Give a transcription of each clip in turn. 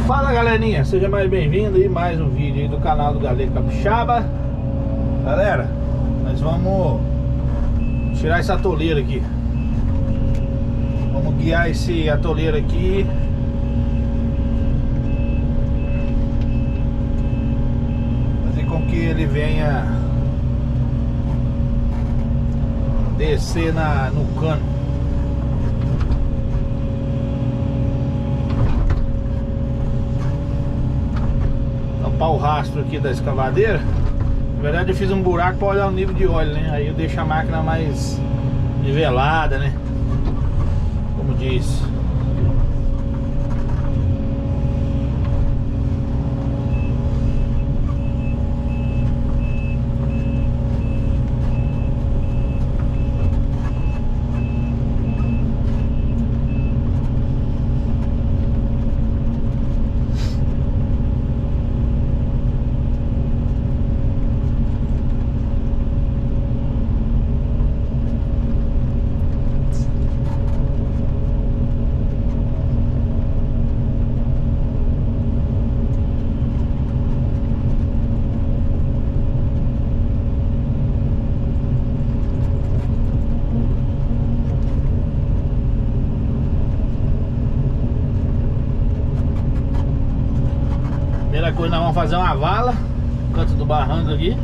Fala galerinha, seja mais bem-vindo aí mais um vídeo aí do canal do Galego Capixaba. Galera, nós vamos tirar esse atoleiro aqui. Vamos guiar esse atoleiro aqui. Fazer com que ele venha descer no cano. O rastro aqui da escavadeira. Na verdade eu fiz um buraco para olhar o nível de óleo, né? Aí eu deixo a máquina mais nivelada, né? Como diz. Primeira coisa, nós vamos fazer uma vala no canto do barranco aqui.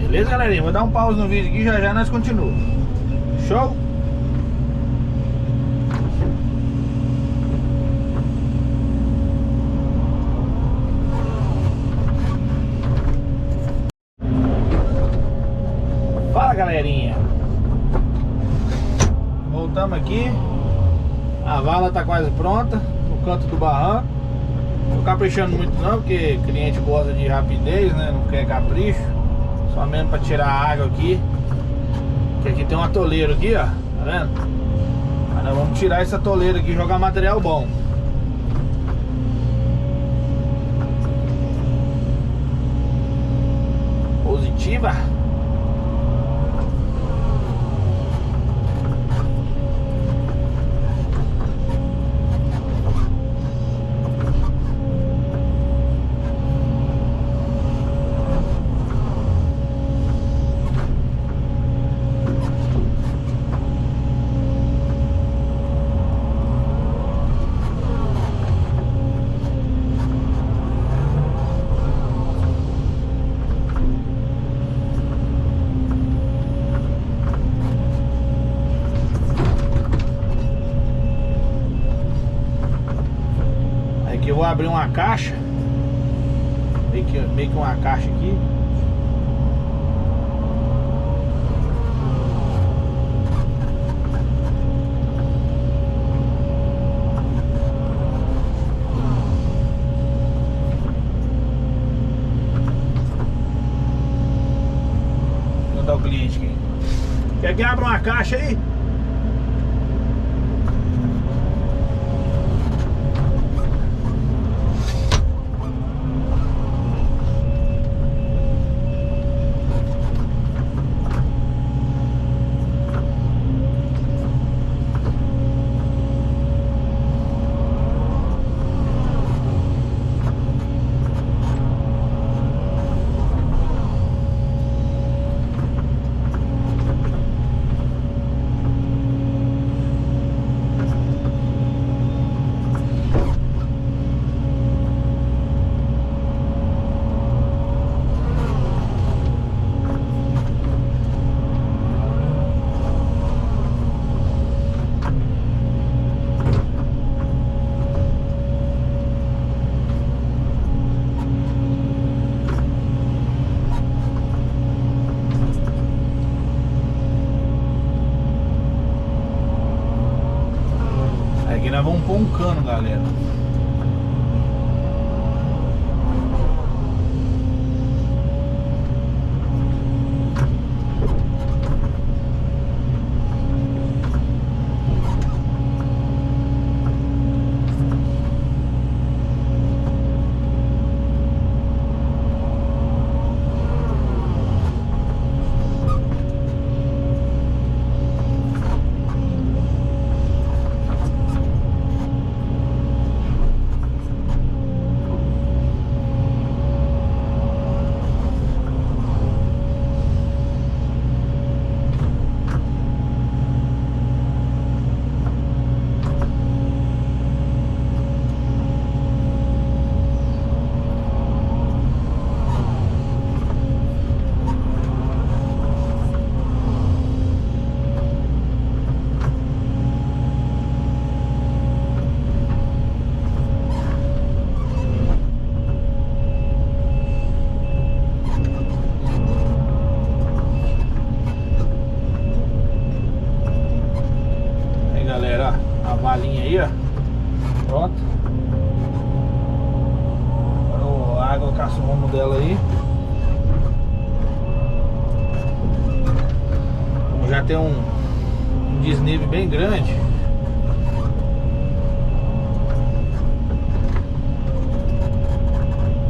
Beleza, galerinha? Vou dar um pause no vídeo aqui, já já nós continuamos. Show? Fala, galerinha. Voltamos aqui. A vala tá quase pronta no canto do barranco. Não tô caprichando muito não, porque cliente gosta de rapidez, né? Não quer capricho. Só mesmo pra tirar a água aqui. Que aqui tem um atoleiro aqui, ó. Tá vendo? Aí nós vamos tirar esse atoleiro aqui e jogar material bom. Positiva. Aqui eu vou abrir uma caixa, meio que uma caixa aqui. Vou dar o cliente aqui. Quer que abra uma caixa aí? Aqui nós vamos pôr um cano, galera. Galera, a valinha aí, ó. Pronto. Agora a água caça o rumo dela aí. Como já tem um desnível bem grande,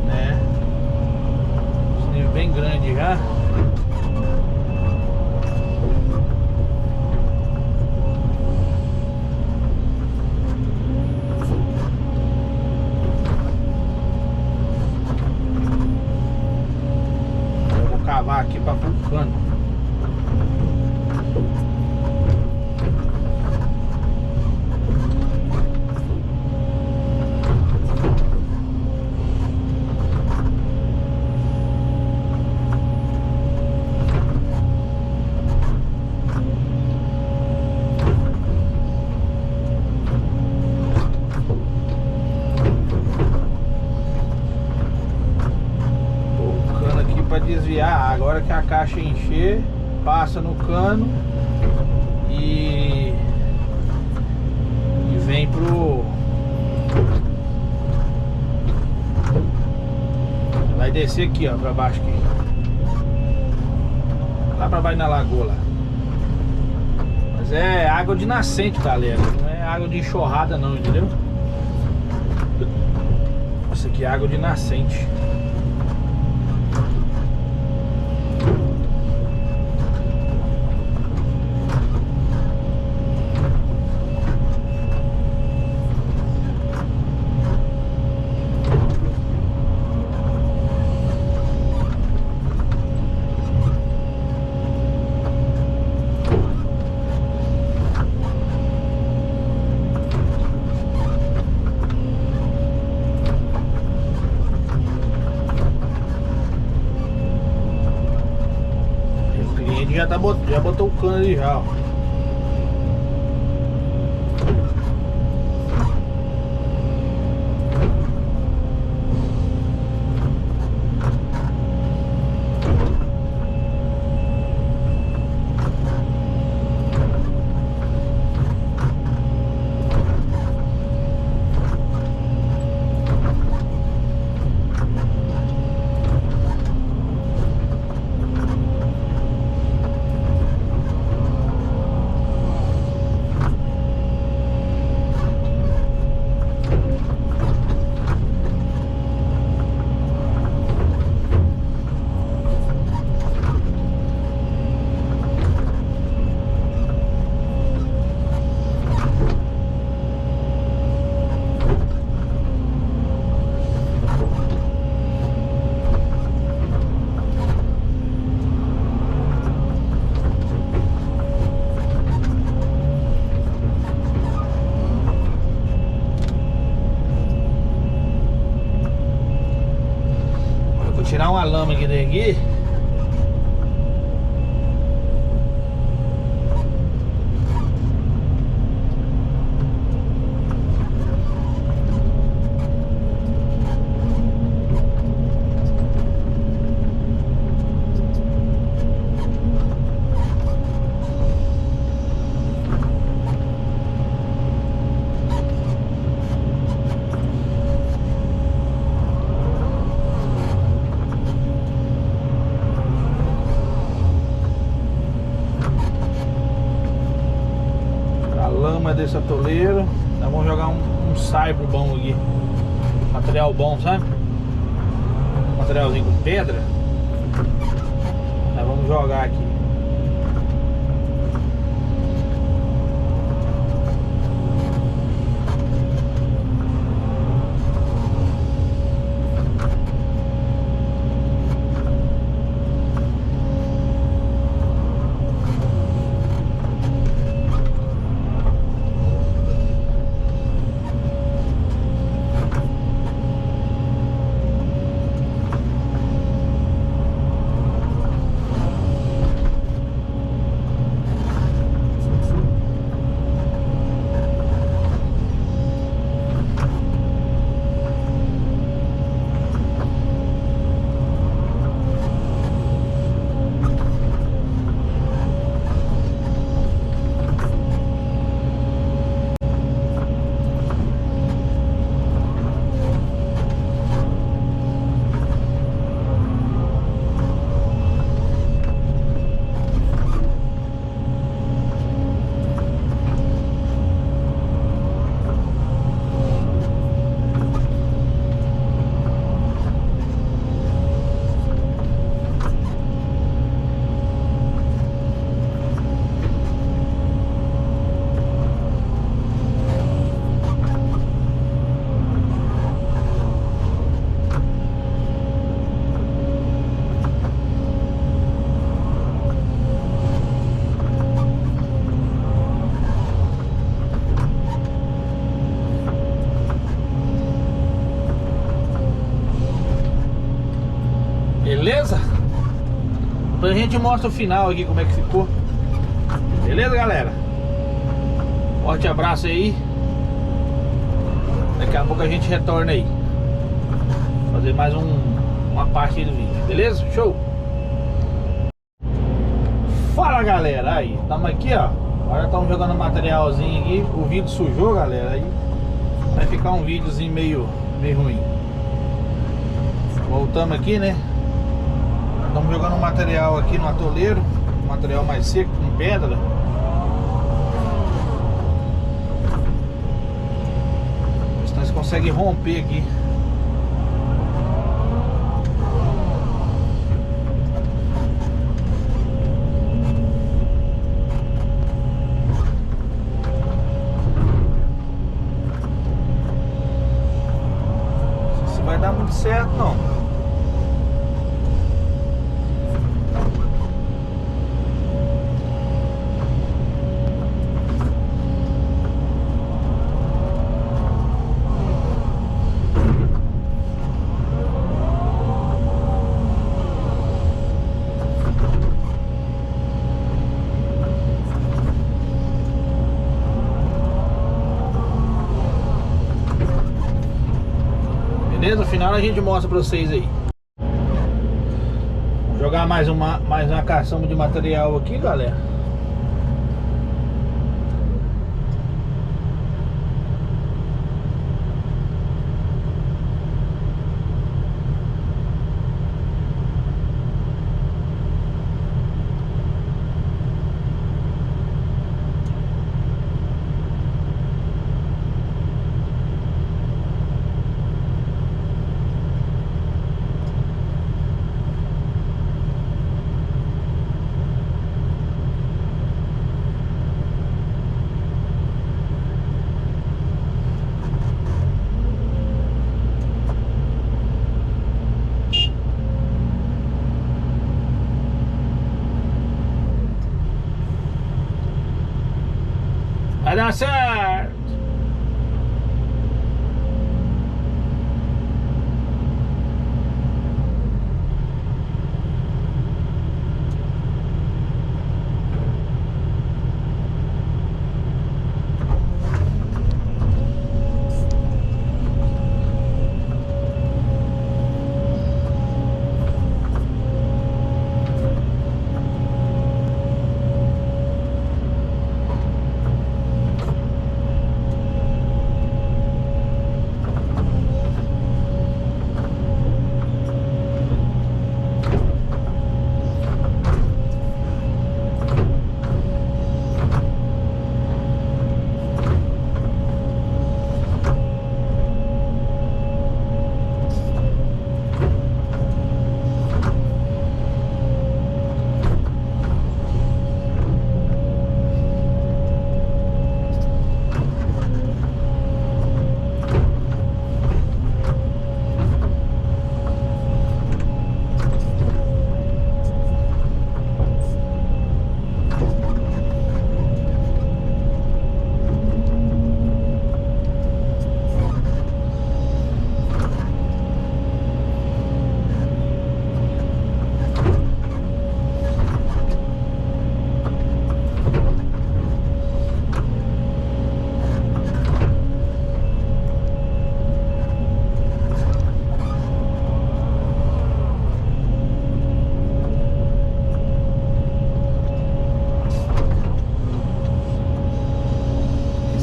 né? Desnível bem grande já. Cavar aqui para Vulcano. para desviar. Agora que a caixa encher, passa no cano e vem pro... Vai descer aqui, ó, pra baixo aqui. Lá pra baixo na lagoa lá. Mas é água de nascente, galera. Não é água de enxurrada não, entendeu? Isso aqui é água de nascente. Já botou o cano ali já, ó. Tirar uma lama aqui daqui. Desse atoleiro, nós vamos jogar um saibro bom aqui, material bom, sabe? Materialzinho com pedra. Nós vamos jogar aqui. Beleza? Depois a gente mostra o final aqui, como é que ficou. Beleza, galera? Forte abraço aí. Daqui a pouco a gente retorna aí. Fazer mais uma parte aí do vídeo, beleza? Show! Fala galera, aí, estamos aqui ó. Agora estamos jogando materialzinho aqui. O vídeo sujou galera, aí vai ficar um videozinho meio ruim. Voltamos aqui, né? Estamos jogando um material aqui no atoleiro, um material mais seco, com pedra. Ver se nós conseguimos romper aqui. Não sei se vai dar muito certo não. No final a gente mostra pra vocês aí. Vou jogar mais uma caçamba de material aqui, galera. Vai dar certo!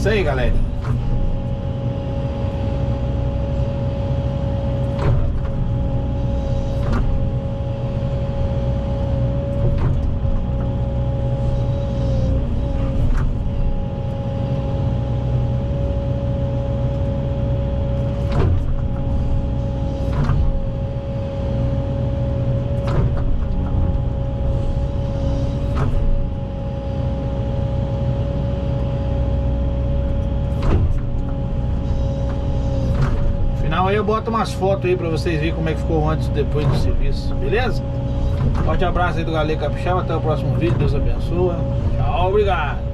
Isso aí, galera. Aí eu boto umas fotos aí pra vocês verem como é que ficou antes e depois do serviço, beleza? Forte abraço aí do Galego Capixaba, até o próximo vídeo, Deus abençoe. Tchau, obrigado.